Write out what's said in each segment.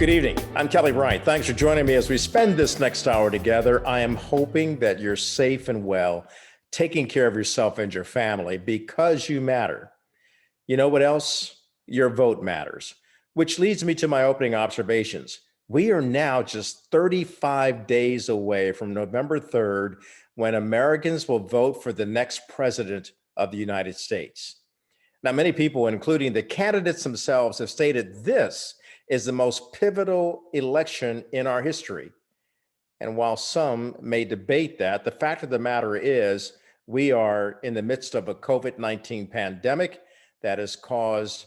Good evening. I'm Kelly Wright. Thanks for joining me as we spend this next hour together. I am hoping that you're safe and well, taking care of yourself and your family because you matter. You know what else? Your vote matters, which leads me to my opening observations. We are now just 35 days away from November 3rd, when Americans will vote for the next president of the United States. Now, many people, including the candidates themselves, have stated this is the most pivotal election in our history. And while some may debate that, the fact of the matter is we are in the midst of a COVID-19 pandemic that has caused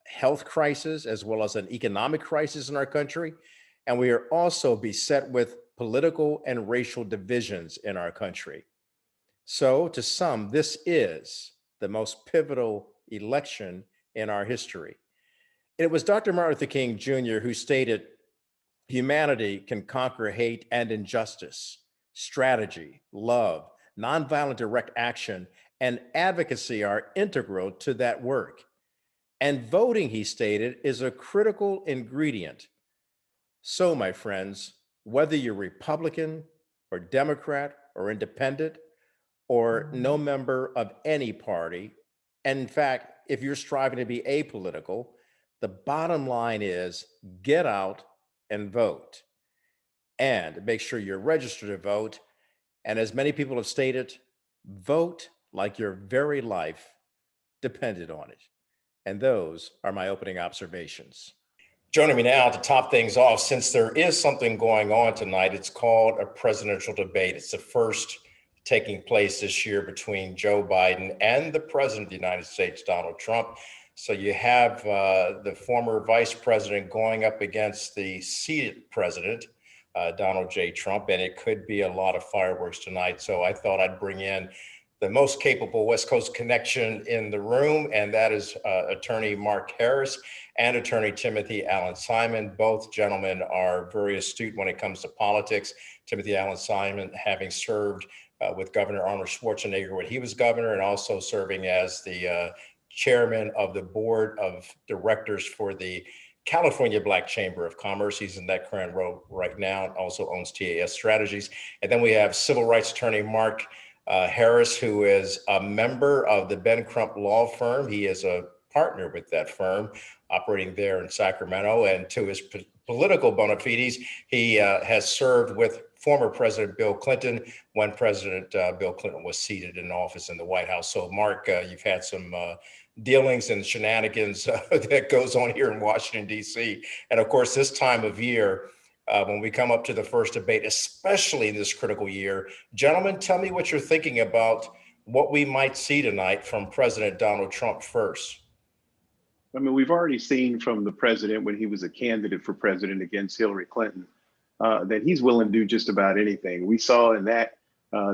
health crisis as well as an economic crisis in our country. And we are also beset with political and racial divisions in our country. So to some, this is the most pivotal election in our history. It was Dr. Martin Luther King Jr. who stated, humanity can conquer hate and injustice. Strategy, love, nonviolent direct action, and advocacy are integral to that work. And voting, he stated, is a critical ingredient. So, my friends, whether you're Republican or Democrat or independent or no member of any party, and in fact, if you're striving to be apolitical, the bottom line is get out and vote, and make sure you're registered to vote. And as many people have stated, vote like your very life depended on it. And those are my opening observations. Joining me now to top things off, since there is something going on tonight, it's called a presidential debate. It's the first taking place this year between Joe Biden and the president of the United States, Donald Trump. So you have the former vice president going up against the seated president, Donald J. Trump, and it could be a lot of fireworks tonight. So I thought I'd bring in the most capable West Coast connection in the room, and that is attorney Mark Harris and attorney Timothy Allen Simon. Both gentlemen are very astute when it comes to politics. Timothy Allen Simon having served with Governor Arnold Schwarzenegger when he was governor, and also serving as the chairman of the board of directors for the California Black Chamber of Commerce. He's in that current role right now, and also owns TAS Strategies. And then we have civil rights attorney Mark Harris, who is a member of the Ben Crump law firm. He is a partner with that firm operating there in Sacramento. And to his political bona fides, he has served with former President Bill Clinton when President Bill Clinton was seated in office in the White House. So Mark, you've had some dealings and shenanigans that goes on here in Washington, D.C. And of course, this time of year, when we come up to the first debate, especially this critical year, gentlemen, tell me what you're thinking about what we might see tonight from President Donald Trump first. I mean, we've already seen from the president when he was a candidate for president against Hillary Clinton that he's willing to do just about anything. We saw in that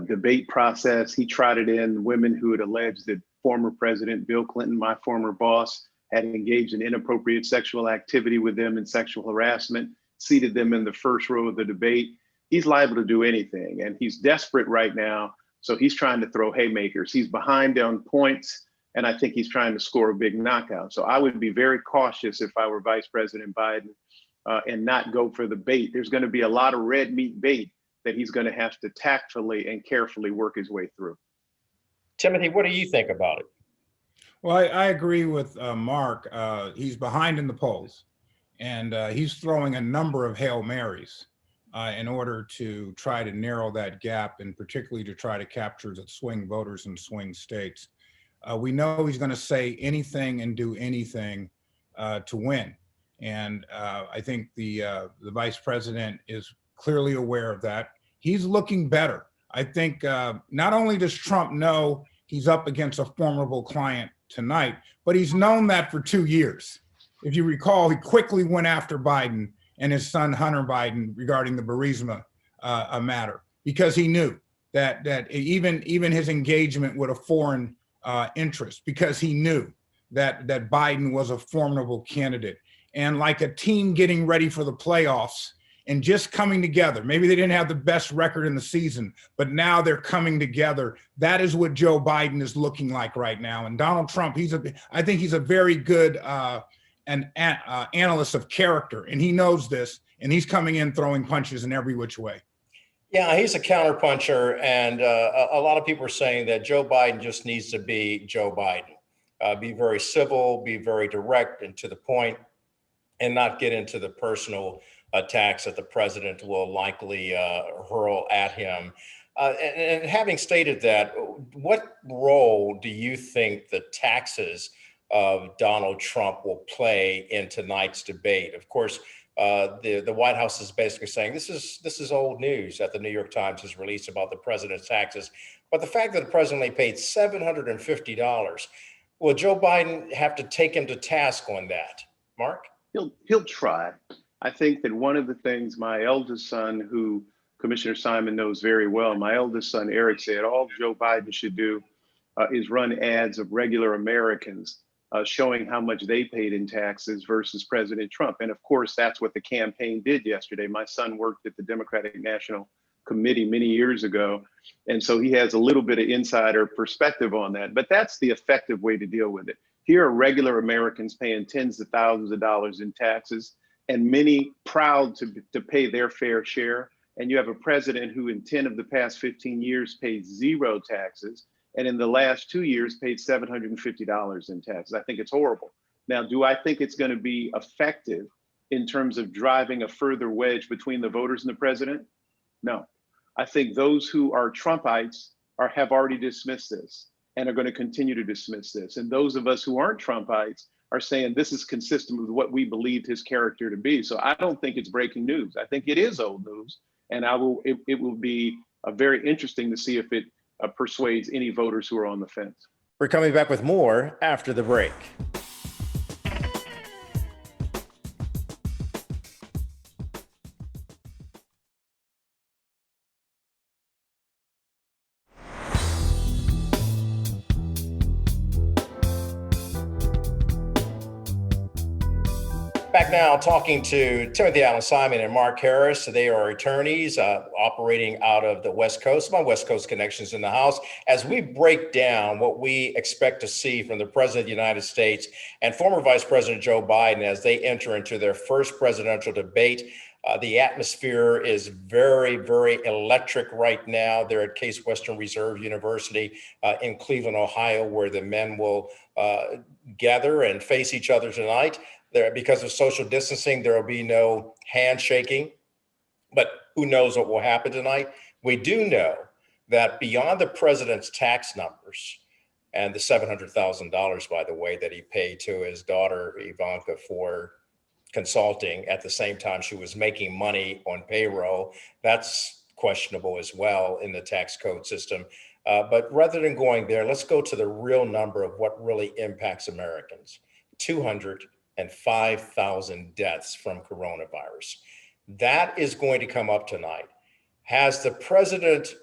debate process, he trotted in women who had alleged that former President Bill Clinton, my former boss, had engaged in inappropriate sexual activity with them and sexual harassment, seated them in the first row of the debate. He's liable to do anything, and he's desperate right now. So he's trying to throw haymakers. He's behind on points, and I think he's trying to score a big knockout. So I would be very cautious if I were Vice President Biden and not go for the bait. There's going to be a lot of red meat bait that he's going to have to tactfully and carefully work his way through. Timothy, what do you think about it? Well, I agree with Mark. He's behind in the polls, and he's throwing a number of Hail Marys in order to try to narrow that gap, and particularly to try to capture the swing voters in swing states. We know he's going to say anything and do anything to win. And I think the vice president is clearly aware of that. He's looking better. I think not only does Trump know he's up against a formidable client tonight, but he's known that for 2 years. If you recall, he quickly went after Biden and his son Hunter Biden regarding the Burisma matter, because he knew that even his engagement with a foreign interest, because he knew that Biden was a formidable candidate. And like a team getting ready for the playoffs and just coming together. Maybe they didn't have the best record in the season, but now they're coming together. That is what Joe Biden is looking like right now. And Donald Trump, I think he's a very good an analyst of character, and he knows this, and he's coming in throwing punches in every which way. Yeah, he's a counterpuncher, and a lot of people are saying that Joe Biden just needs to be Joe Biden, be very civil, be very direct and to the point, and not get into the personal attacks that the president will likely hurl at him. And having stated that, what role do you think the taxes of Donald Trump will play in tonight's debate? Of course, the White House is basically saying this is old news that the New York Times has released about the president's taxes. But the fact that the president only paid $750, will Joe Biden have to take him to task on that? Mark? He'll try. I think that one of the things my eldest son, who Commissioner Simon knows very well, my eldest son Eric said, all Joe Biden should do is run ads of regular Americans showing how much they paid in taxes versus President Trump. And of course, that's what the campaign did yesterday. My son worked at the Democratic National Committee many years ago. And so he has a little bit of insider perspective on that. But that's the effective way to deal with it. Here are regular Americans paying tens of thousands of dollars in taxes, and many proud to pay their fair share. And you have a president who in 10 of the past 15 years paid zero taxes, and in the last 2 years paid $750 in taxes. I think it's horrible. Now, do I think it's going to be effective in terms of driving a further wedge between the voters and the president? No. I think those who are Trumpites have already dismissed this and are going to continue to dismiss this. And those of us who aren't Trumpites are saying this is consistent with what we believed his character to be. So I don't think it's breaking news. I think it is old news. And it will be very interesting to see if it persuades any voters who are on the fence. We're coming back with more after the break. Back now talking to Timothy Allen Simon and Mark Harris. They are attorneys operating out of the West Coast. My West Coast connections in the house as we break down what we expect to see from the President of the United States and former Vice President Joe Biden as they enter into their first presidential debate. The atmosphere is very, very electric right now. They're at Case Western Reserve University in Cleveland, Ohio, where the men will gather and face each other tonight. There, because of social distancing, there will be no handshaking, but who knows what will happen tonight? We do know that beyond the president's tax numbers and the $700,000, by the way, that he paid to his daughter, Ivanka, for consulting at the same time she was making money on payroll, that's questionable as well in the tax code system. But rather than going there, let's go to the real number of what really impacts Americans. 205,000 deaths from coronavirus. That is going to come up tonight. Has the president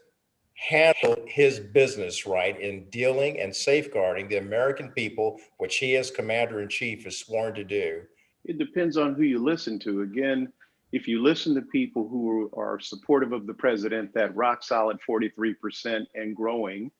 handled his business right in dealing and safeguarding the American people, which he as commander in chief is sworn to do? It depends on who you listen to. Again, if you listen to people who are supportive of the president, that rock solid 43% and growing,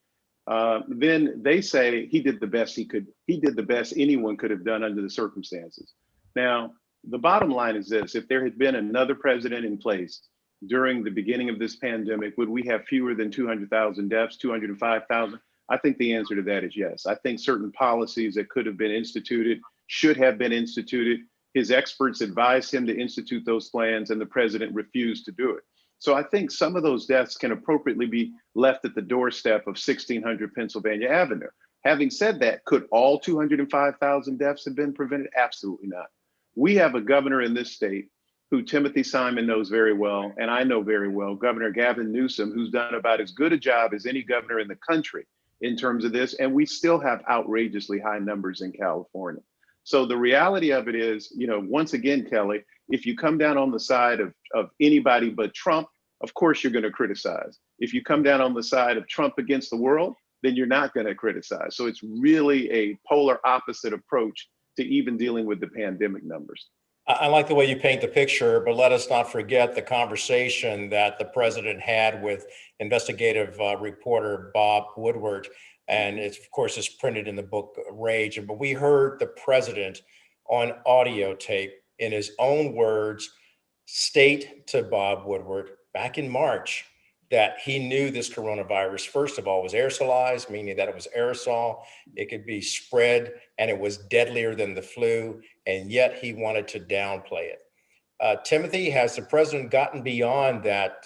then they say he did the best he could. He did the best anyone could have done under the circumstances. Now, the bottom line is this: if there had been another president in place during the beginning of this pandemic, would we have fewer than 200,000 deaths, 205,000? I think the answer to that is yes. I think certain policies that could have been instituted should have been instituted. His experts advised him to institute those plans, and the president refused to do it. So I think some of those deaths can appropriately be left at the doorstep of 1600 Pennsylvania Avenue. Having said that, could all 205,000 deaths have been prevented? Absolutely not. We have a governor in this state who Timothy Simon knows very well, and I know very well, Governor Gavin Newsom, who's done about as good a job as any governor in the country in terms of this, and we still have outrageously high numbers in California. So the reality of it is, once again, Kelly, if you come down on the side of anybody but Trump, of course you're going to criticize. If you come down on the side of Trump against the world, then you're not going to criticize. So it's really a polar opposite approach to even dealing with the pandemic numbers. I like the way you paint the picture, but let us not forget the conversation that the president had with investigative reporter Bob Woodward. And it's, of course, it's printed in the book Rage. But we heard the president on audio tape in his own words state to Bob Woodward back in March that he knew this coronavirus, first of all, was aerosolized, meaning that it was aerosol, it could be spread, and it was deadlier than the flu, and yet he wanted to downplay it. Timothy, has the president gotten beyond that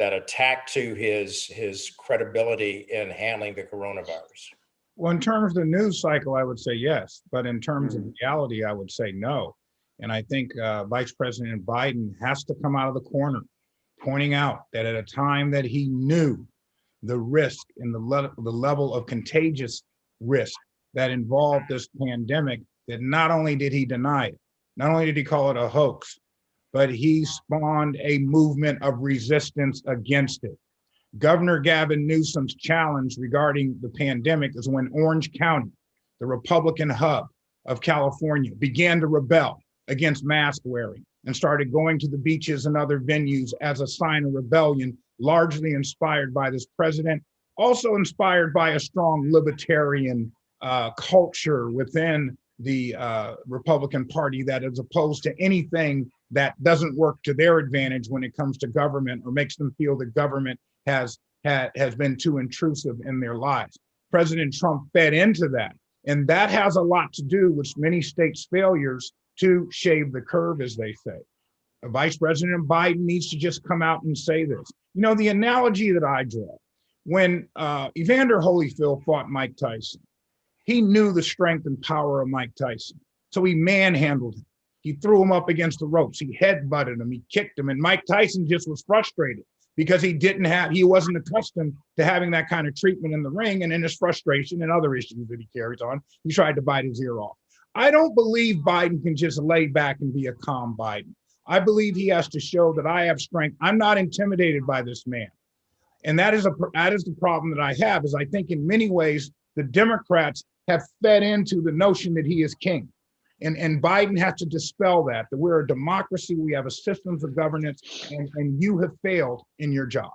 attack to his credibility in handling the coronavirus? Well, in terms of the news cycle, I would say yes, but in terms of reality, I would say no. And I think Vice President Biden has to come out of the corner, pointing out that at a time that he knew the risk and the level of contagious risk that involved this pandemic, that not only did he deny it, not only did he call it a hoax, but he spawned a movement of resistance against it. Governor Gavin Newsom's challenge regarding the pandemic is when Orange County, the Republican hub of California, began to rebel against mask wearing and started going to the beaches and other venues as a sign of rebellion, largely inspired by this president, also inspired by a strong libertarian culture within the Republican Party that is opposed to anything that doesn't work to their advantage when it comes to government or makes them feel that government has been too intrusive in their lives. President Trump fed into that. And that has a lot to do with many states' failures to shave the curve, as they say. Vice President Biden needs to just come out and say this. You know, the analogy that I draw, when Evander Holyfield fought Mike Tyson, he knew the strength and power of Mike Tyson. So he manhandled him. He threw him up against the ropes. He headbutted him. He kicked him. And Mike Tyson just was frustrated because he wasn't accustomed to having that kind of treatment in the ring. And in his frustration and other issues that he carries on, he tried to bite his ear off. I don't believe Biden can just lay back and be a calm Biden. I believe he has to show that I have strength. I'm not intimidated by this man. And that is the problem that I have, is I think in many ways, the Democrats have fed into the notion that he is king. And Biden has to dispel that we're a democracy, we have a systems of governance, and you have failed in your job.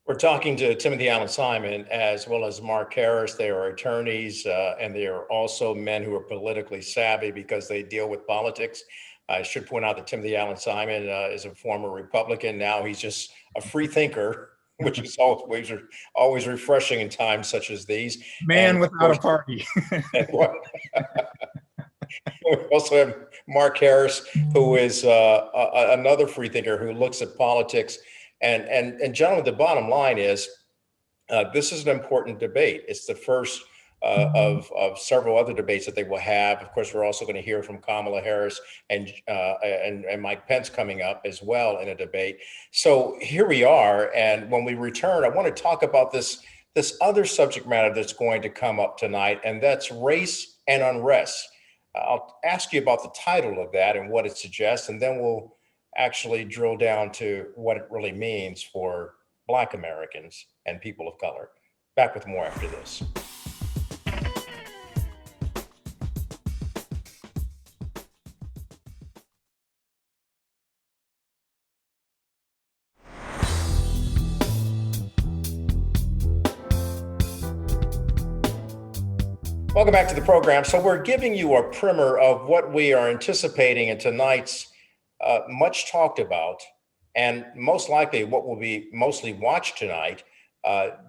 We're talking to Timothy Allen Simon as well as Mark Harris. They are attorneys and they are also men who are politically savvy because they deal with politics. I should point out that Timothy Allen Simon is a former Republican. Now he's just a free thinker, which is always refreshing in times such as these. Man without a party. We also have Mark Harris, who is another free thinker who looks at politics. And gentlemen, the bottom line is this is an important debate. It's the first of several other debates that they will have. Of course, we're also going to hear from Kamala Harris and Mike Pence coming up as well in a debate. So here we are. And when we return, I want to talk about this other subject matter that's going to come up tonight, and that's race and unrest. I'll ask you about the title of that and what it suggests, and then we'll actually drill down to what it really means for Black Americans and people of color. Back with more after this. Welcome back to the program. So we're giving you a primer of what we are anticipating in tonight's much talked about, and most likely what will be mostly watched tonight,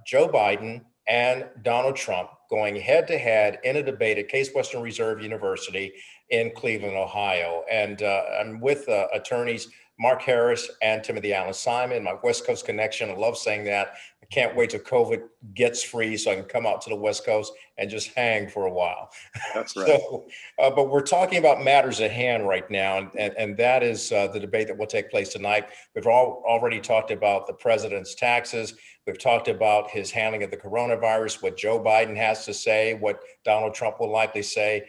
Joe Biden and Donald Trump going head to head in a debate at Case Western Reserve University in Cleveland, Ohio. And I'm with attorneys Mark Harris and Timothy Allen Simon, my West Coast connection. I love saying that. I can't wait till COVID gets free so I can come out to the West Coast and just hang for a while. That's right. So, but we're talking about matters at hand right now, and that is the debate that will take place tonight. We've already talked about the president's taxes. We've talked about his handling of the coronavirus, what Joe Biden has to say, what Donald Trump will likely say.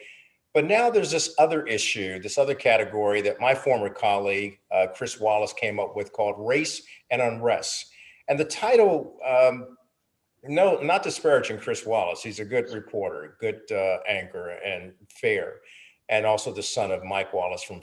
But now there's this other issue, this other category that my former colleague, Chris Wallace, came up with called Race and Unrest. And the title, no, not disparaging Chris Wallace. He's a good reporter, good anchor and fair, and also the son of Mike Wallace from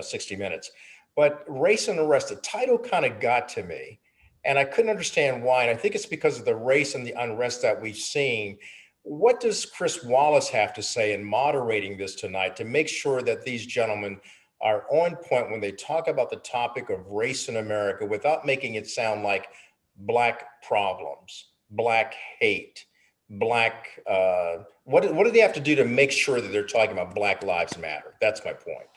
60 Minutes. But Race and Unrest, the title kind of got to me, and I couldn't understand why. And I think it's because of the race and the unrest that we've seen What does Chris Wallace have to say in moderating this tonight to make sure that these gentlemen are on point when they talk about the topic of race in America without making it sound like Black problems, Black hate, Black, what do they have to do to make sure that they're talking about Black Lives Matter? That's my point.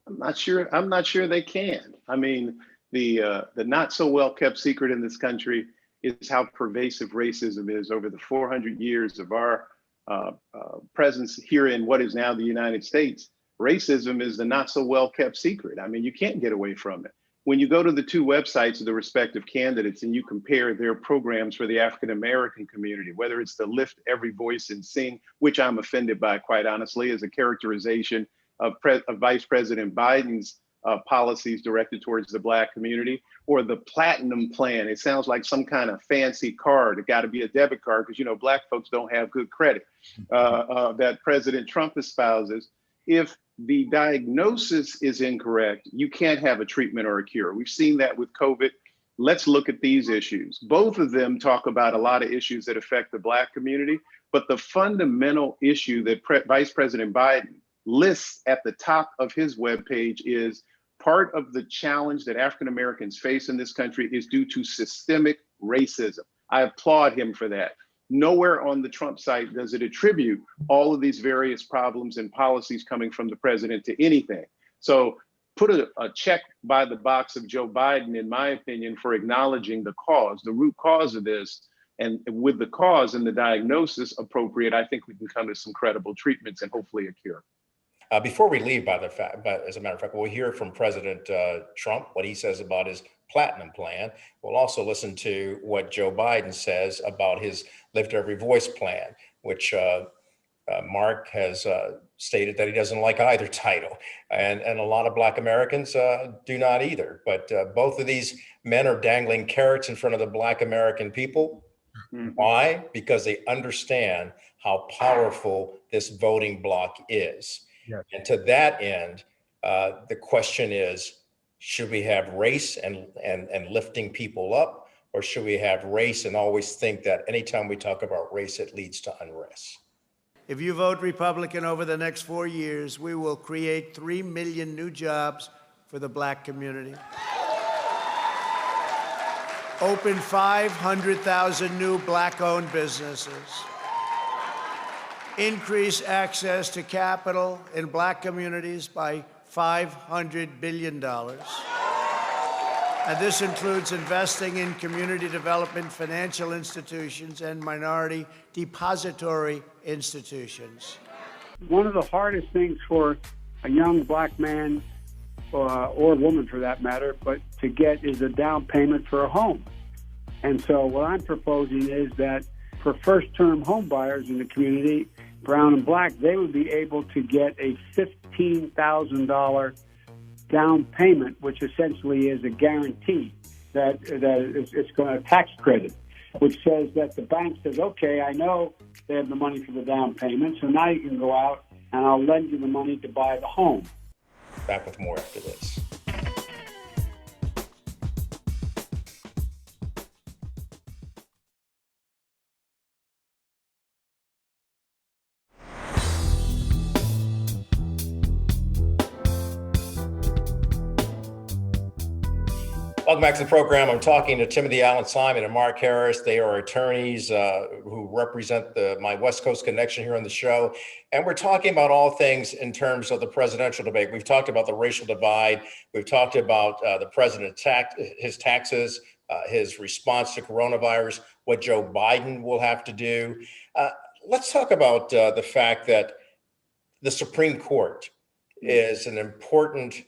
I'm not sure they can. I mean, the not so well kept secret in this country is how pervasive racism is over the 400 years of our presence here in what is now the United States. Racism is the not so well kept secret. I mean, you can't get away from it. When you go to the two websites of the respective candidates and you compare their programs for the African American community, whether it's the Lift Every Voice and Sing, which I'm offended by, quite honestly, as a characterization of Vice President Biden's policies directed towards the Black community, or the Platinum Plan. It sounds like some kind of fancy card. It got to be a debit card because, you know, Black folks don't have good credit, that President Trump espouses. If the diagnosis is incorrect, you can't have a treatment or a cure. We've seen that with COVID. Let's look at these issues. Both of them talk about a lot of issues that affect the Black community, but the fundamental issue that Vice President Biden lists at the top of his webpage is part of the challenge that African Americans face in this country is due to systemic racism. I applaud him for that. Nowhere on the Trump site does it attribute all of these various problems and policies coming from the president to anything. So put a check by the box of Joe Biden, in my opinion, for acknowledging the cause, the root cause of this. And with the cause and the diagnosis appropriate, I think we can come to some credible treatments and hopefully a cure. Before we leave, as a matter of fact, we'll hear from President Trump, what he says about his Platinum Plan. We'll also listen to what Joe Biden says about his Lift Every Voice plan, which Mark has stated that he doesn't like either title. And a lot of Black Americans do not either. But both of these men are dangling carrots in front of the Black American people. Mm-hmm. Why? Because they understand how powerful this voting bloc is. Yes. And to that end, the question is, should we have race and lifting people up, or should we have race and always think that anytime we talk about race, it leads to unrest? If you vote Republican over the next 4 years, we will create 3 million new jobs for the Black community, open 500,000 new Black-owned businesses, increase access to capital in Black communities by $500 billion. And this includes investing in community development, financial institutions, and minority depository institutions. One of the hardest things for a young Black man, or woman for that matter, but to get is a down payment for a home. And so what I'm proposing is that for first-term home buyers in the community, brown and Black, they would be able to get a $15,000 down payment, which essentially is a guarantee that it's going to tax credit, which says that the bank says, okay, I know they have the money for the down payment, so now you can go out and I'll lend you the money to buy the home. Back with more after this. Welcome back to the program. I'm talking to Timothy Allen Simon and Mark Harris. They are attorneys who represent my West Coast connection here on the show. And we're talking about all things in terms of the presidential debate. We've talked about the racial divide. We've talked about the president, his taxes, his response to coronavirus, what Joe Biden will have to do. Let's talk about the fact that the Supreme Court is an important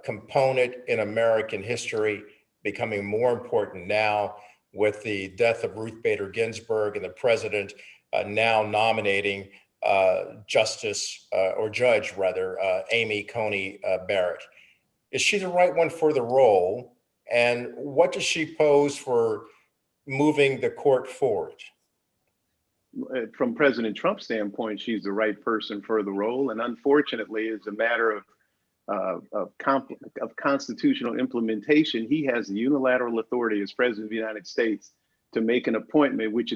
component in American history, becoming more important now with the death of Ruth Bader Ginsburg and the president now nominating Judge Amy Coney Barrett. Is she the right one for the role? And what does she pose for moving the court forward? From President Trump's standpoint, she's the right person for the role. And unfortunately, it's a matter of constitutional implementation. He has the unilateral authority as president of the United States to make an appointment, which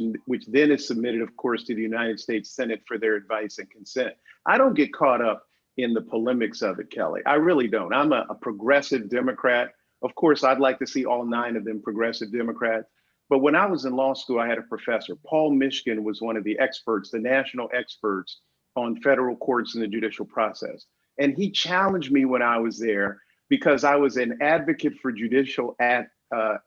then is submitted, of course, to the United States Senate for their advice and consent. I don't get caught up in the polemics of it, Kelly. I really don't. I'm a progressive Democrat. Of course, I'd like to see all 9 of them progressive Democrats. But when I was in law school, I had a professor. Paul Mishkin was one of the experts, the national experts on federal courts and the judicial process. And he challenged me when I was there because I was an advocate for judicial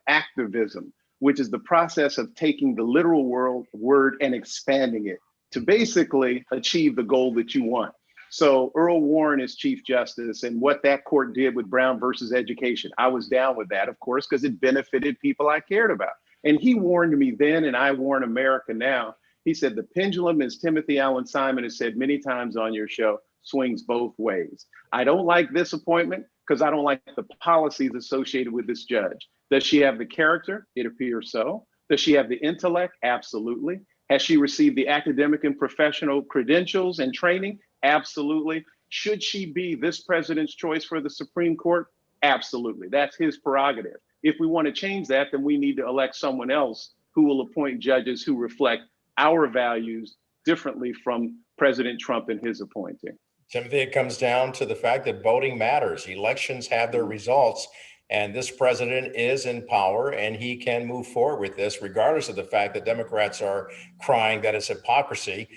activism, which is the process of taking the literal word and expanding it to basically achieve the goal that you want. So Earl Warren is Chief Justice, and what that court did with Brown versus education, I was down with that, of course, because it benefited people I cared about. And he warned me then, and I warn America now. He said, the pendulum, as Timothy Allen Simon has said many times on your show, swings both ways. I don't like this appointment because I don't like the policies associated with this judge. Does she have the character? It appears so. Does she have the intellect? Absolutely. Has she received the academic and professional credentials and training? Absolutely. Should she be this president's choice for the Supreme Court? Absolutely. That's his prerogative. If we want to change that, then we need to elect someone else who will appoint judges who reflect our values differently from President Trump and his appointing. Timothy, it comes down to the fact that voting matters. Elections have their results, and this president is in power, and he can move forward with this, regardless of the fact that Democrats are crying that it's hypocrisy.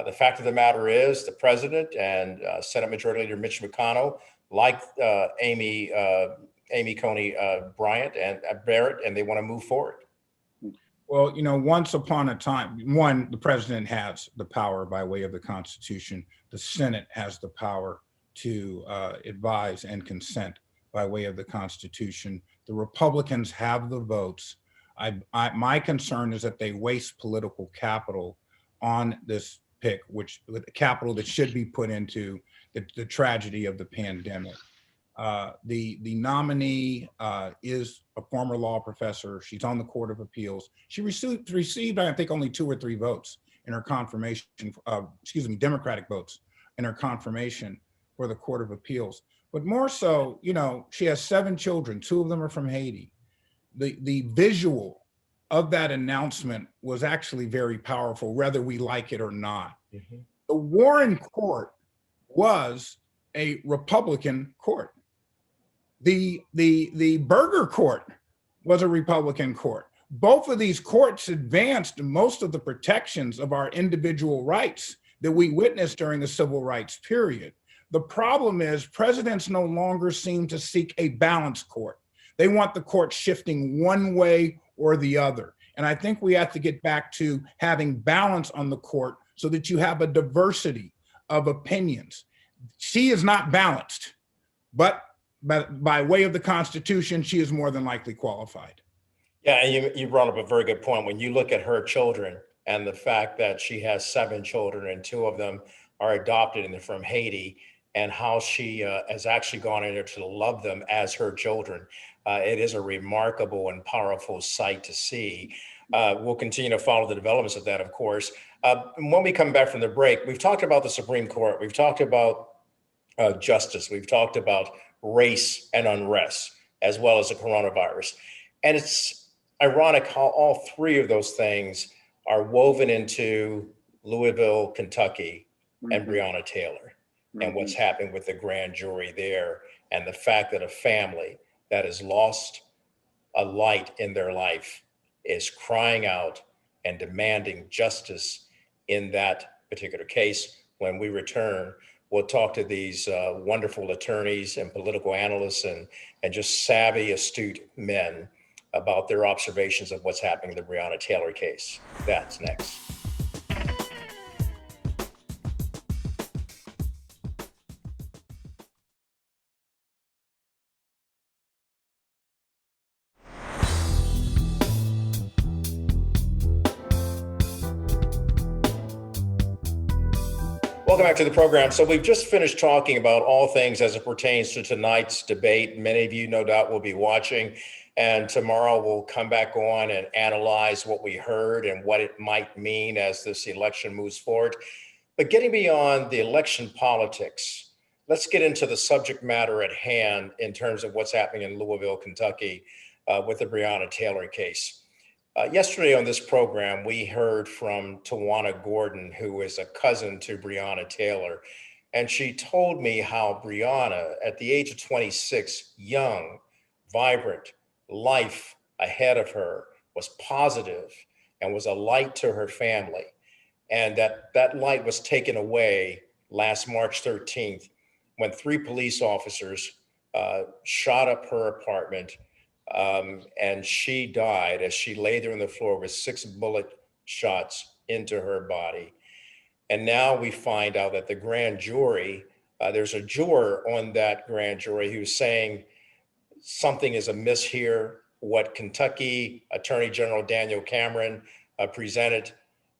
The fact of the matter is the president and Senate Majority Leader Mitch McConnell, like Amy Coney Bryant and Barrett, and they want to move forward. Well, once upon a time, the president has the power by way of the Constitution. The Senate has the power to advise and consent by way of the Constitution. The Republicans have the votes. My concern is that they waste political capital on this pick, with capital that should be put into the tragedy of the pandemic. The nominee is a former law professor. She's on the Court of Appeals. She received, I think, only 2 or 3 votes in her confirmation, Democratic votes in her confirmation for the Court of Appeals. But more so, she has 7 children. 2 of them are from Haiti. The visual of that announcement was actually very powerful, whether we like it or not. Mm-hmm. The Warren Court was a Republican court. The Berger Court was a Republican court. Both of these courts advanced most of the protections of our individual rights that we witnessed during the civil rights period. The problem is presidents no longer seem to seek a balanced court. They want the court shifting one way or the other. And I think we have to get back to having balance on the court so that you have a diversity of opinions. She is not balanced, but by way of the Constitution, she is more than likely qualified. Yeah, and you brought up a very good point. When you look at her children and the fact that she has 7 children and 2 of them are adopted and they're from Haiti, and how she has actually gone in there to love them as her children. It is a remarkable and powerful sight to see. We'll continue to follow the developments of that, of course. When we come back from the break, we've talked about the Supreme Court. We've talked about justice. We've talked about race and unrest, as well as the coronavirus. And it's ironic how all 3 of those things are woven into Louisville, Kentucky, and Breonna Taylor. And what's happened with the grand jury there, and the fact that a family that has lost a light in their life is crying out and demanding justice in that particular case. When we return, we'll talk to these wonderful attorneys and political analysts and just savvy, astute men about their observations of what's happening in the Breonna Taylor case. That's next. Welcome back to the program. So we've just finished talking about all things as it pertains to tonight's debate. Many of you, no doubt, will be watching. And tomorrow we'll come back on and analyze what we heard and what it might mean as this election moves forward. But getting beyond the election politics, let's get into the subject matter at hand in terms of what's happening in Louisville, Kentucky, with the Breonna Taylor case. Yesterday on this program, we heard from Tawana Gordon, who is a cousin to Breonna Taylor. And she told me how Breonna, at the age of 26, young, vibrant, life ahead of her, was positive and was a light to her family. And that light was taken away last March 13th when 3 police officers shot up her apartment, and she died as she lay there on the floor with 6 bullet shots into her body. And now we find out that the grand jury, there's a juror on that grand jury who's saying something is amiss here. What Kentucky Attorney General Daniel Cameron presented,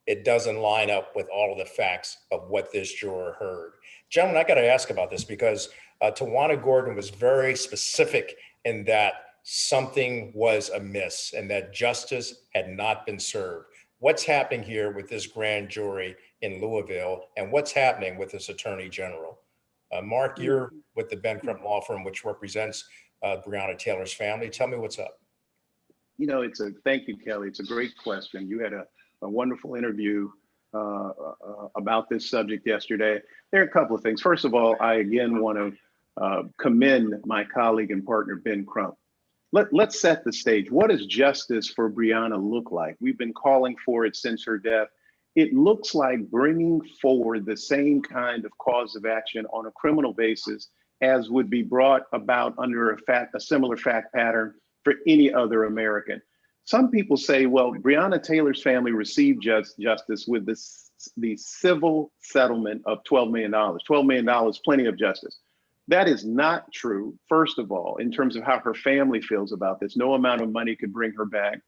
it doesn't line up with all of the facts of what this juror heard. Gentlemen, I got to ask about this because Tawana Gordon was very specific in that something was amiss and that justice had not been served. What's happening here with this grand jury in Louisville, and what's happening with this attorney general? Mark, you're with the Ben Crump Law Firm, which represents Breonna Taylor's family. Tell me what's up. You know, thank you, Kelly. It's a great question. You had a wonderful interview about this subject yesterday. There are a couple of things. First of all, I again want to commend my colleague and partner, Ben Crump. Let's set the stage. What does justice for Breonna look like? We've been calling for it since her death. It looks like bringing forward the same kind of cause of action on a criminal basis as would be brought about under a similar fact pattern for any other American. Some people say, well, Breonna Taylor's family received justice with the civil settlement of $12 million. $12 million, plenty of justice. That is not true, first of all, in terms of how her family feels about this. No amount of money could bring her back.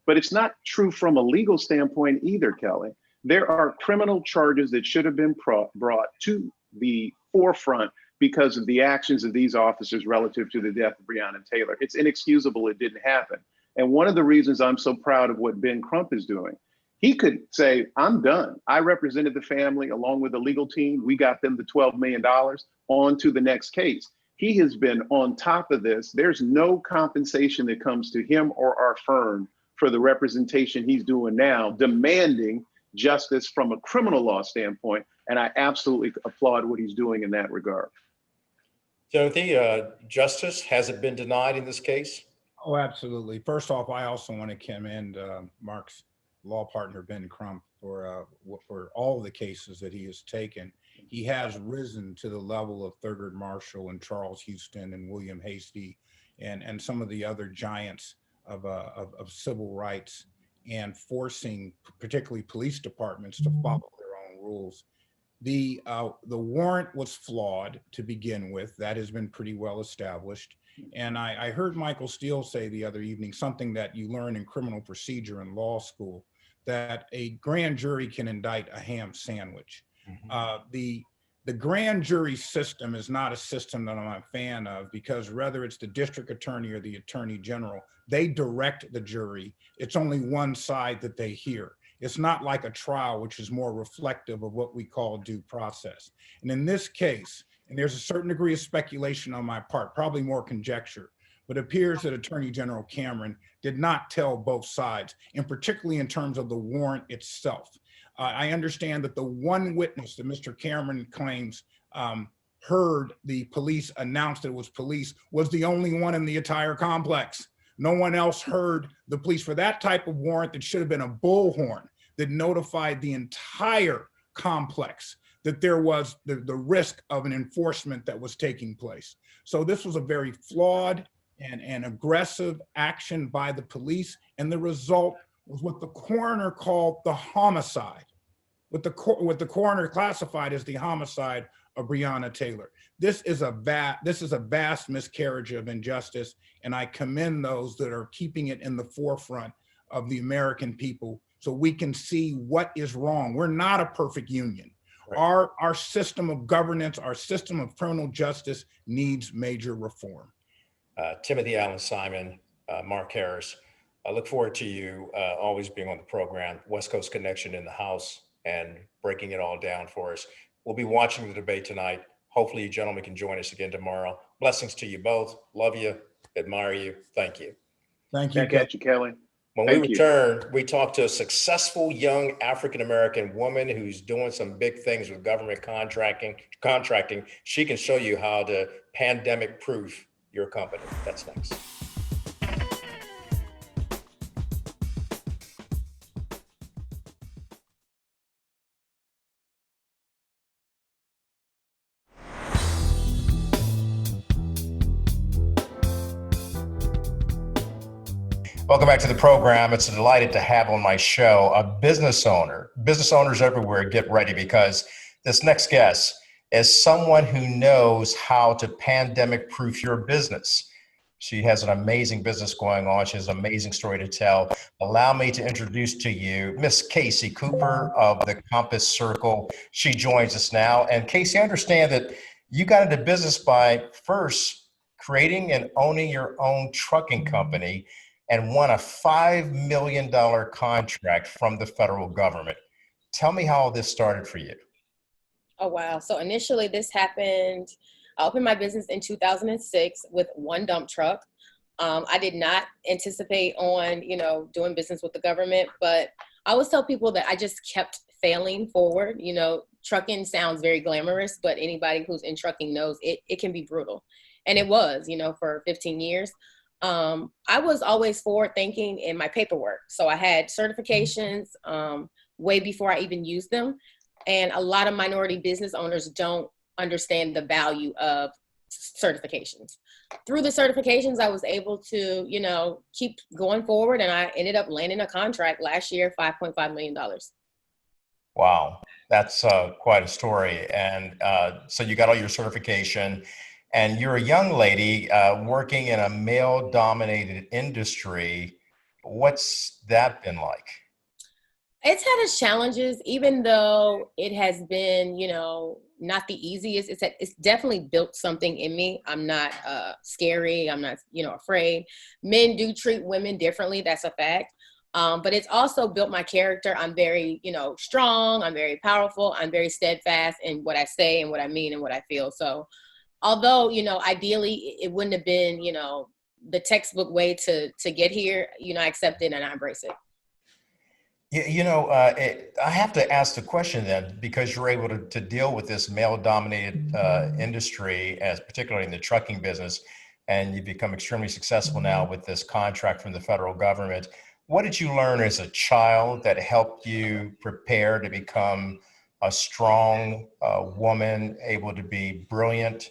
But it's not true from a legal standpoint either, Kelly. There are criminal charges that should have been brought to the forefront because of the actions of these officers relative to the death of Breonna Taylor. It's inexcusable it didn't happen. And one of the reasons I'm so proud of what Ben Crump is doing, he could say, I'm done. I represented the family along with the legal team. We got them the $12 million on to the next case. He has been on top of this. There's no compensation that comes to him or our firm for the representation he's doing now, demanding justice from a criminal law standpoint. And I absolutely applaud what he's doing in that regard. Timothy, justice, has it been denied in this case? Oh, absolutely. First off, I also want to commend Mark's law partner, Ben Crump, for all of the cases that he has taken. He has risen to the level of Thurgood Marshall and Charles Houston and William Hastie and some of the other giants of civil rights, and forcing particularly police departments to follow their own rules. The warrant was flawed to begin with. That has been pretty well established. And I heard Michael Steele say the other evening something that you learn in criminal procedure in law school, that a grand jury can indict a ham sandwich. Mm-hmm. The grand jury system is not a system that I'm a fan of, because whether it's the district attorney or the attorney general, they direct the jury. It's only one side that they hear. It's not like a trial, which is more reflective of what we call due process. And in this case, and there's a certain degree of speculation on my part, probably more conjecture, but it appears that Attorney General Cameron did not tell both sides, and particularly in terms of the warrant itself. I understand that the one witness that Mr. Cameron claims heard the police announce that it was police was the only one in the entire complex. No one else heard the police for that type of warrant that should have been a bullhorn that notified the entire complex that there was the risk of an enforcement that was taking place. So this was a very flawed and aggressive action by the police, and the result was what the coroner called the homicide, what the coroner classified as the homicide of Breonna Taylor. This is a vast miscarriage of injustice, and I commend those that are keeping it in the forefront of the American people so we can see what is wrong. We're not a perfect union. Right. Our system of governance, our system of criminal justice needs major reform. Timothy Allen Simon, Mark Harris, I look forward to you always being on the program, West Coast Connection in the House, and breaking it all down for us. We'll be watching the debate tonight. Hopefully you gentlemen can join us again tomorrow. Blessings to you both. Love you, admire you. Thank you. Thank you. Back at you, Kelly. When we Thank you. return, we talk to a successful young African-American woman who's doing some big things with government contracting. She can show you how to pandemic proof your company. That's next. Welcome back to the program. It's a delight to have on my show a business owner. Business owners everywhere, get ready, because this next guest is someone who knows how to pandemic proof your business. She has an amazing business going on. She has an amazing story to tell. Allow me to introduce to you Miss Casey Cooper of the Compass Circle. She joins us now. And Casey, I understand that you got into business by first creating and owning your own trucking company and won a $5 million contract from the federal government. Tell me how this started for you. Oh, wow. So initially this happened, I opened my business in 2006 with one dump truck. I did not anticipate on, doing business with the government, but I always tell people that I just kept failing forward. Trucking sounds very glamorous, but anybody who's in trucking knows it can be brutal. And it was, for 15 years. I was always forward thinking in my paperwork. So I had certifications way before I even used them. And a lot of minority business owners don't understand the value of certifications. Through the certifications, I was able to, keep going forward. And I ended up landing a contract last year, $5.5 million. Wow, that's quite a story. And so you got all your certification, and you're a young lady working in a male-dominated industry. What's that been like? It's had its challenges, even though it has been, not the easiest. It's definitely built something in me. I'm not scary. I'm not, afraid. Men do treat women differently. That's a fact. But it's also built my character. I'm very, strong. I'm very powerful. I'm very steadfast in what I say and what I mean and what I feel. So although, ideally it wouldn't have been, the textbook way to get here, I accept it and I embrace it. I have to ask the question then, because you're able to deal with this male-dominated industry, as particularly in the trucking business, and you've become extremely successful now with this contract from the federal government. What did you learn as a child that helped you prepare to become a strong woman, able to be brilliant,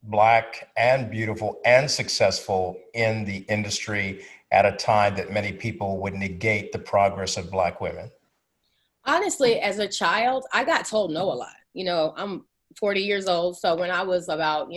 Black, and beautiful and successful in the industry at a time that many people would negate the progress of Black women? Honestly, as a child, I got told no a lot. I'm 40 years old. So when I was about,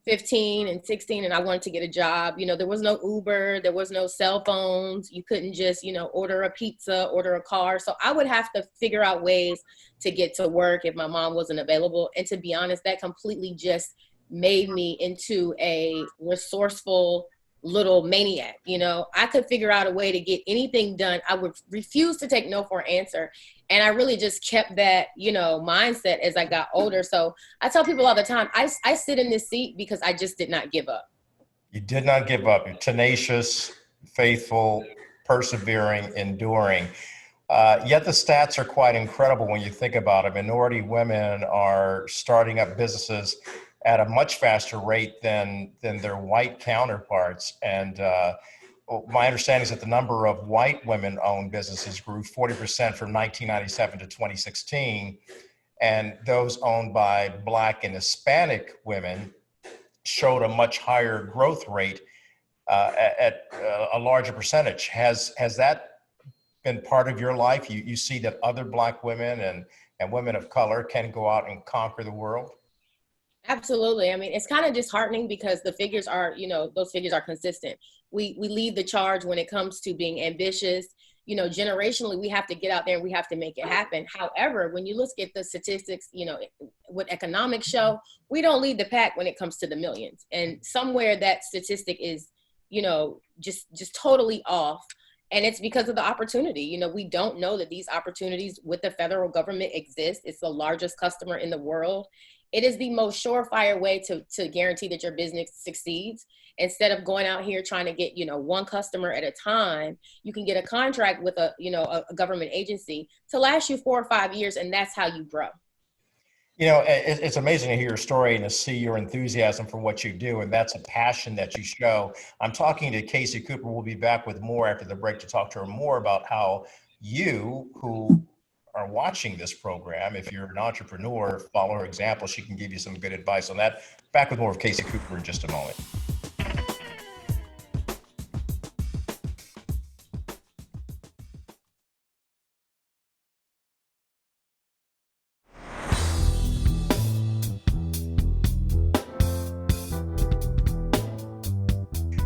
15 and 16 and I wanted to get a job, there was no Uber, there was no cell phones. You couldn't just, order a pizza, order a car. So I would have to figure out ways to get to work if my mom wasn't available. And to be honest, that completely just made me into a resourceful little maniac. I could figure out a way to get anything done. I would refuse to take no for an answer. And I really just kept that, mindset as I got older. So I tell people all the time, I sit in this seat because I just did not give up. You did not give up. You're tenacious, faithful, persevering, enduring. Yet the stats are quite incredible when you think about it. Minority women are starting up businesses at a much faster rate than their white counterparts. And my understanding is that the number of white women-owned businesses grew 40% from 1997 to 2016. And those owned by Black and Hispanic women showed a much higher growth rate at a larger percentage. Has that been part of your life? You see that other Black women and women of color can go out and conquer the world? Absolutely. I mean, it's kind of disheartening because the figures are, those figures are consistent. We lead the charge when it comes to being ambitious. Generationally, we have to get out there and we have to make it happen. However, when you look at the statistics, what economics show, we don't lead the pack when it comes to the millions. And somewhere that statistic is, just totally off. And it's because of the opportunity. You know, we don't know that these opportunities with the federal government exist. It's the largest customer in the world. It is the most surefire way to guarantee that your business succeeds. Instead of going out here trying to get, you know, one customer at a time, you can get a contract with a, you know, a government agency to last you 4 or 5 years, and that's how you grow. You know, it's amazing to hear your story and to see your enthusiasm for what you do, and that's a passion that you show. I'm talking to Casey Cooper. We'll be back with more after the break to talk to her more about how you, who are watching this program, if you're an entrepreneur, follow her example. She can give you some good advice on that. Back with more of Casey Cooper in just a moment.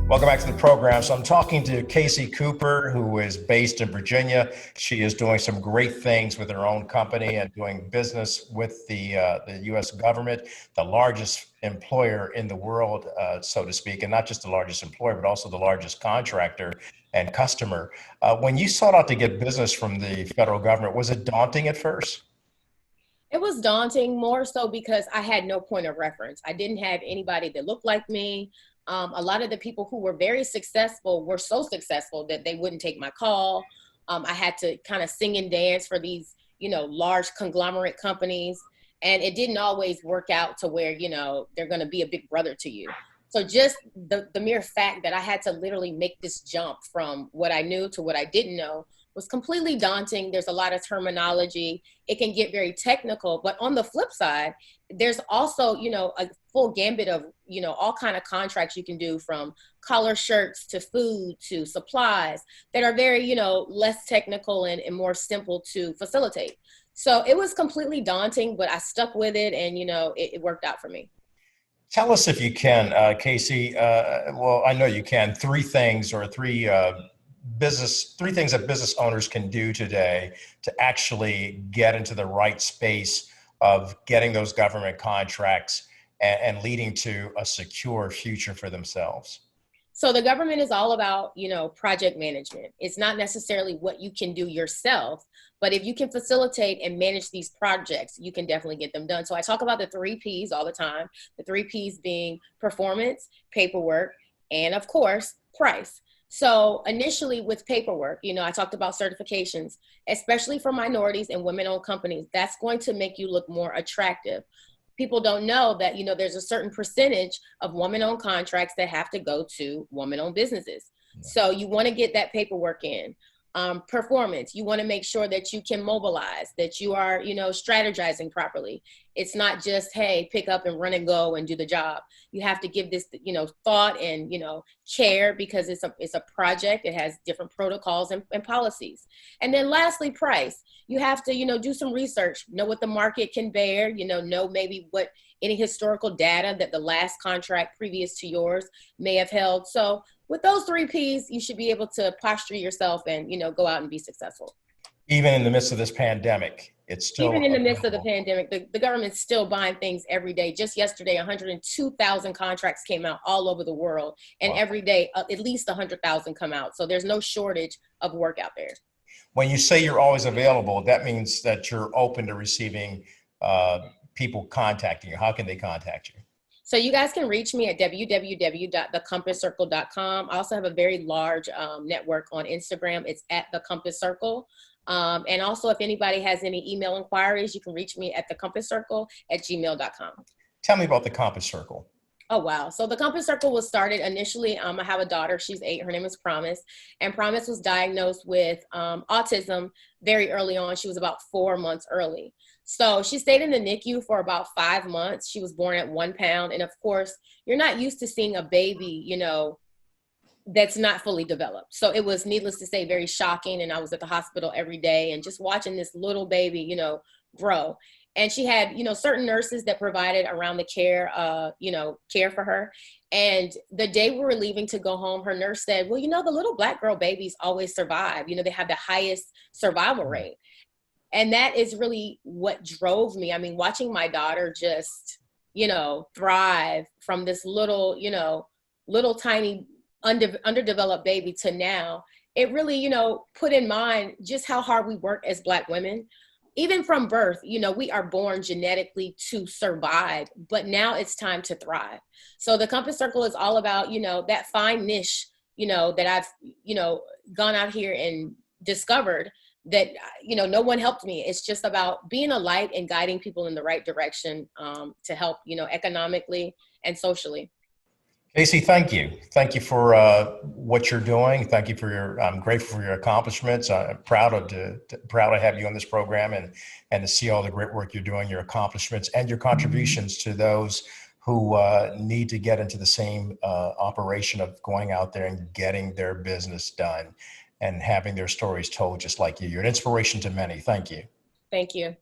Welcome back to the program. So I'm talking to Casey Cooper, who is based in Virginia. She is doing some great things with her own company and doing business with the U.S. government, the largest employer in the world, so to speak, and not just the largest employer, but also the largest contractor and customer. When you sought out to get business from the federal government, was it daunting at first? It was daunting, more so because I had no point of reference. I didn't have anybody that looked like me. A lot of the people who were very successful were so successful that they wouldn't take my call. I had to kind of sing and dance for these, you know, large conglomerate companies. And it didn't always work out to where, you know, they're going to be a big brother to you. So just the mere fact that I had to literally make this jump from what I knew to what I didn't know was completely daunting. There's a lot of terminology. It can get very technical, but on the flip side, there's also, you know, a full gambit of, you know, all kind of contracts you can do, from collar shirts to food to supplies, that are very, you know, less technical and more simple to facilitate. So it was completely daunting, but I stuck with it, and, you know, it worked out for me. Tell us, if you can, Casey, well, I know you can, three things that business owners can do today to actually get into the right space of getting those government contracts and leading to a secure future for themselves. So the government is all about, you know, project management. It's not necessarily what you can do yourself, but if you can facilitate and manage these projects, you can definitely get them done. So I talk about the 3 Ps all the time. The 3 Ps being performance, paperwork, and of course, price. So initially with paperwork, you know, I talked about certifications, especially for minorities and women-owned companies. That's going to make you look more attractive. People don't know that, you know, there's a certain percentage of woman-owned contracts that have to go to woman-owned businesses. Yeah. So you want to get that paperwork in. Performance, you want to make sure that you can mobilize, that you are, you know, strategizing properly. It's not just, hey, pick up and run and go and do the job. You have to give this, you know, thought and, you know, care, because it's a project. It has different protocols and policies. And then lastly, price. You have to, you know, do some research, know what the market can bear, you know maybe what any historical data that the last contract previous to yours may have held. So with those 3 Ps, you should be able to posture yourself and, you know, go out and be successful. Even in the midst of this pandemic, it's still even in the midst of the pandemic, the government's still buying things every day. Just yesterday, 102,000 contracts came out all over the world, and wow, every day at least 100,000 come out. So there's no shortage of work out there. When you say you're always available, that means that you're open to receiving people contacting you. How can they contact you? So you guys can reach me at www.thecompasscircle.com. I also have a very large network on Instagram. It's at The Compass Circle. And also, if anybody has any email inquiries, you can reach me at thecompasscircle@gmail.com. Tell me about The Compass Circle. Oh, wow. So the Compass Circle was started initially. I have a daughter. She's 8. Her name is Promise. And Promise was diagnosed with autism very early on. She was about 4 months early. So she stayed in the NICU for about 5 months. She was born at 1 pound. And of course, you're not used to seeing a baby, you know, that's not fully developed. So it was, needless to say, very shocking. And I was at the hospital every day and just watching this little baby, you know, grow. And she had, you know, certain nurses that provided around the care, care for her. And the day we were leaving to go home, her nurse said, well, you know, the little Black girl babies always survive. You know, they have the highest survival rate. And that is really what drove me. I mean, watching my daughter just, you know, thrive from this little, you know, little tiny underdeveloped baby to now it really, you know, put in mind just how hard we work as Black women. Even from birth, you know, we are born genetically to survive, but now it's time to thrive. So the Compass Circle is all about, you know, that fine niche, you know, that I've, you know, gone out here and discovered that, you know, no one helped me. It's just about being a light and guiding people in the right direction to help, you know, economically and socially. Casey, thank you. Thank you for what you're doing. Thank you for I'm grateful for your accomplishments. I'm proud to have you on this program and to see all the great work you're doing, your accomplishments and your contributions to those who need to get into the same operation of going out there and getting their business done and having their stories told just like you. You're an inspiration to many. Thank you. Thank you.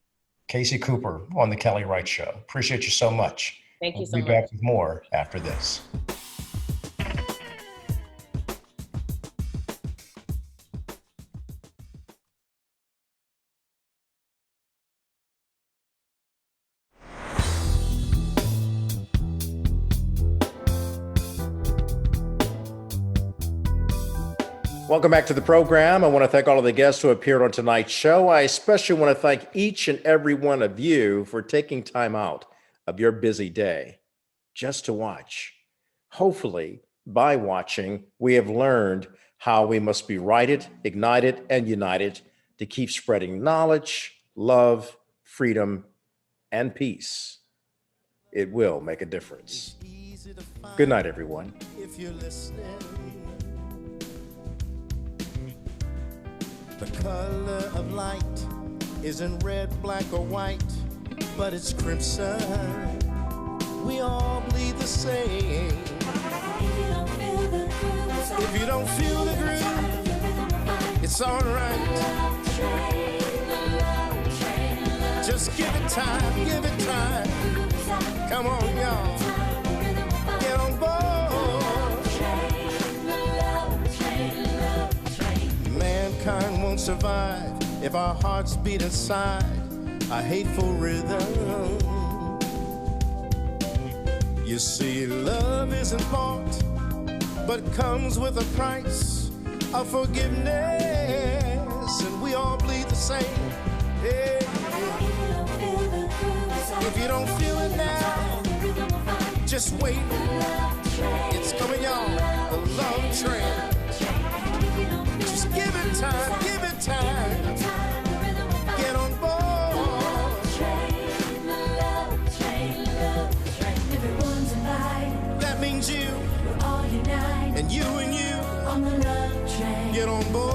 Casey Cooper on the Kelly Wright Show. Appreciate you so much. Thank you so We'll be much. back with more after this. Welcome back to the program. I want to thank all of the guests who appeared on tonight's show. I especially want to thank each and every one of you for taking time out of your busy day just to watch. Hopefully, by watching, we have learned how we must be righted, ignited, and united to keep spreading knowledge, love, freedom, and peace. It will make a difference. Good night, everyone. If you're listening, the color of light isn't red, black, or white, but it's crimson. We all bleed the same. If you don't feel the groove, it's all right. Just give it time, give it time. Come on, y'all. Get on board. Mankind won't survive if our hearts beat inside a hateful rhythm. You see, love isn't bought, but comes with a price of forgiveness, and we all bleed the same. Yeah. If you don't feel it now, just wait. It's coming on, the love train. Just give it time, give it time. Get on board. Everyone's invited. That means you We're all united and you and you. on the love train. Get on board.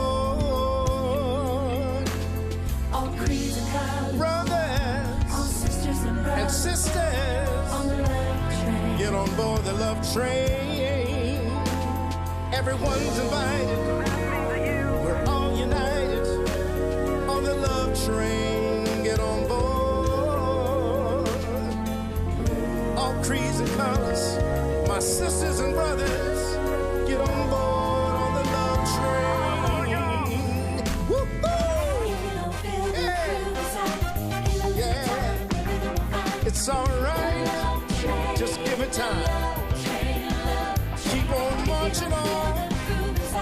All creeds and colors, Brothers all sisters and and brothers sisters, on the love train. get on board the love train. Everyone's invited. We're all united on the love train. Get on board. All creeds and colors, my sisters and brothers, get on board on the love train. Woo-hoo! Yeah, it's all right. Just give it time. Keep on marching on.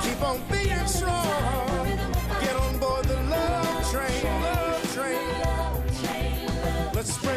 Keep on being strong. Get on board the love train, love train. Let's spread